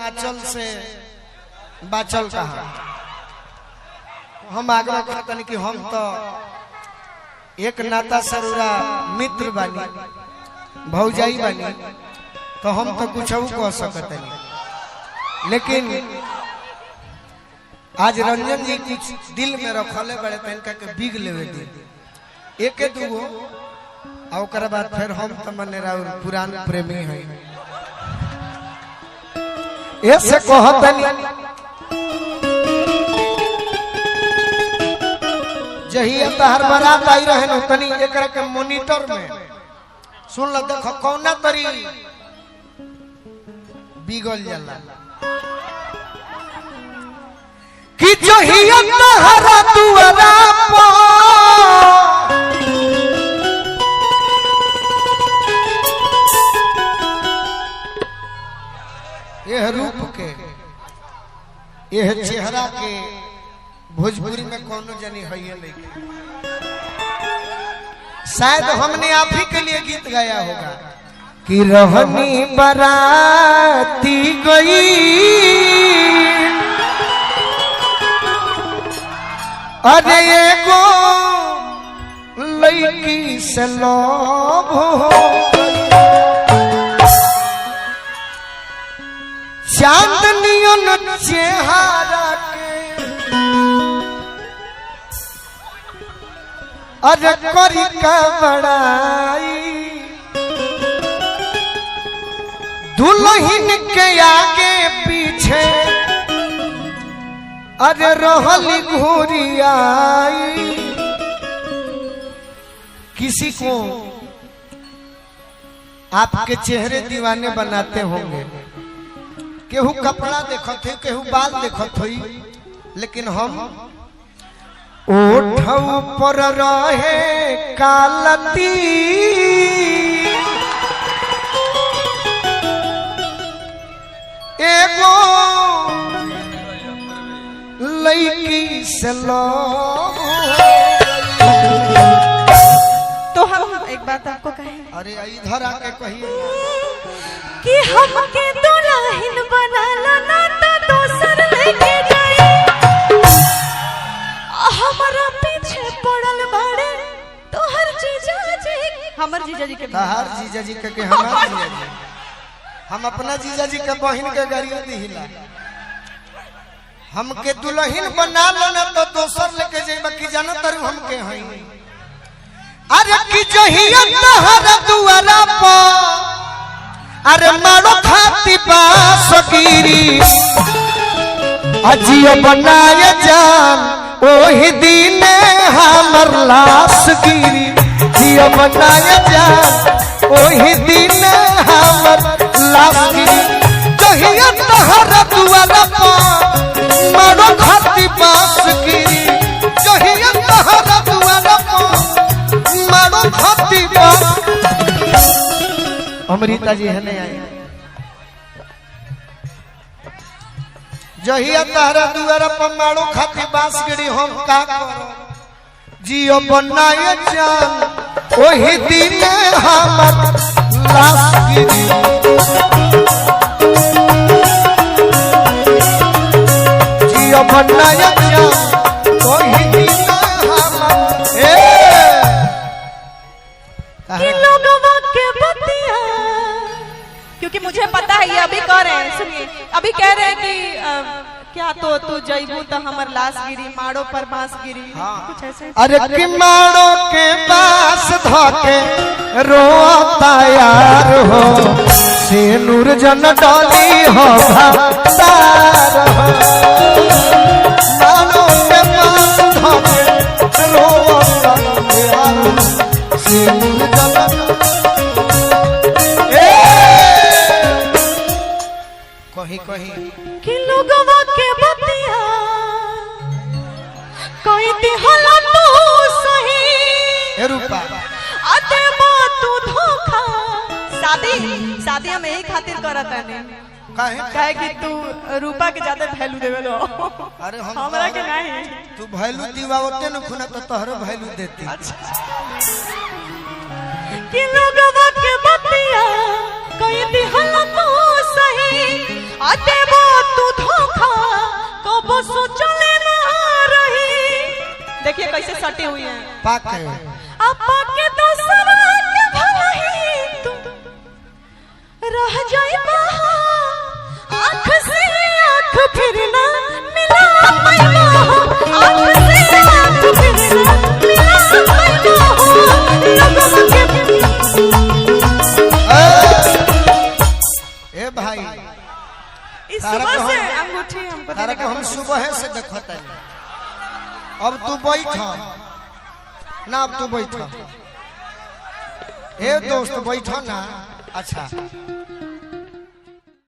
नाचल से बाचल कहा हम आग्रह करते कि हम तो एक नाता सरुरा मित्र बानी भौजाई बानी तो हम तो कुछ कह सकते नहीं, लेकिन आज रंजन जी कुछ दिल में रखले बड़े तो इनका के बिग लेवे दी एक दूगो और बाद फिर हम तो मने पुरान प्रेमी है ऐसे कहतनी जही तहर बारात आई रहे न तनी एकरा के मॉनिटर में सुन ल देख कौना तरी बिगल जाला कि जही तहर दुआरा यह रूप के यह चेहरा के भोजपुरी में कोनो जनी है नहीं, शायद हमने आप ही के लिए गीत गाया होगा कि रहनी बराती गई अरे एगो लड़की से लोभ हो चांदनियों चेहरा के अरे करी का बड़ाई दुल्हन के आगे पीछे अरे रहली घोरियाई। किसी को आपके चेहरे दीवाने बनाते होंगे, केहू कपड़ा देखत है केहू बाल देखत है, लेकिन हम ओठ पर रहे कालती एगो लड़की से लोभ। तो हम एक बात आपको कहें, अरे इधर आके कहिए कि हमके दुल्हन बना ना तो दोसर लेके जाए, हमारा पीछे पड़ल बाड़े तोहर जीजा जी, हमर जीजा जी के तहार जीजा जी के हमार जीजा जी, हम अपना जीजा जी के बहन के गाड़ियों दिहिला, हमके दुल्हन बना लो ना तो दोसर लेके जाइबा कि जानो तरु हमके हई। अरे कि जहिया तहर दुआरा पर अरे मारो खाती बास गिरी अजियो बनाए जान ओही दिन हमर लाश गिरी, जियो बनाए जान ओही दिन हमर लाश गिरी। जहिया तहर दुआरा पर मारो खाती बास गिरी, जहिया तहर दुआरा पर मारो खाती बास। अमृता जी है नहीं आई, जहिया तहरा दुआरा पर मारो खाती बास गिरी हम का करो जियो बनाए जान ओही दिन हमर लाश गिरी। जियो बनाए जान ओही दिन हमर कि लोगों के बतिया, क्योंकि मुझे पता है ये अभी कह रहे हैं, सुनिए अभी कह रहे हैं कि क्या तो तू जईबू तो हमर लाश गिरी, माड़ो पर बांस गिरी, कुछ ऐसे। अरे कि माड़ो के पास धोके रोता यार हो से नूर जन डाली हो भातार हो, माड़ो के पास धोके रोता यार हो से नूर जन कहीं कहीं कि लोगों के बतिया कोई दिहला तू सही ए रूपा अते तू धोखा। शादी हम यही खातिर करत है काहे कि तू रूपा के ज्यादा वैल्यू देवे लो। अरे हमरा के नहीं, तू वैल्यू दीवावते न खुना तो तोहरो वैल्यू देती। अच्छा कि लोगवा के बतिया कोई दिहला तू सही देवो तू धोखा कबो सोचले ना रही। देखिए कैसे सटी हुई है पाक आपा के दूसरा के भलाई तू रह जाए आँख से आँख फिर ना मिला पाइबा आँख से आँख फिर ना मिला पाइबा लगवा के ए भाई इस सुबह से अंगूठी हमको तारा को हम सुबह से देखता है। अब तू बैठ ना, अब तू बैठ। ए दोस्त बैठ ना। अच्छा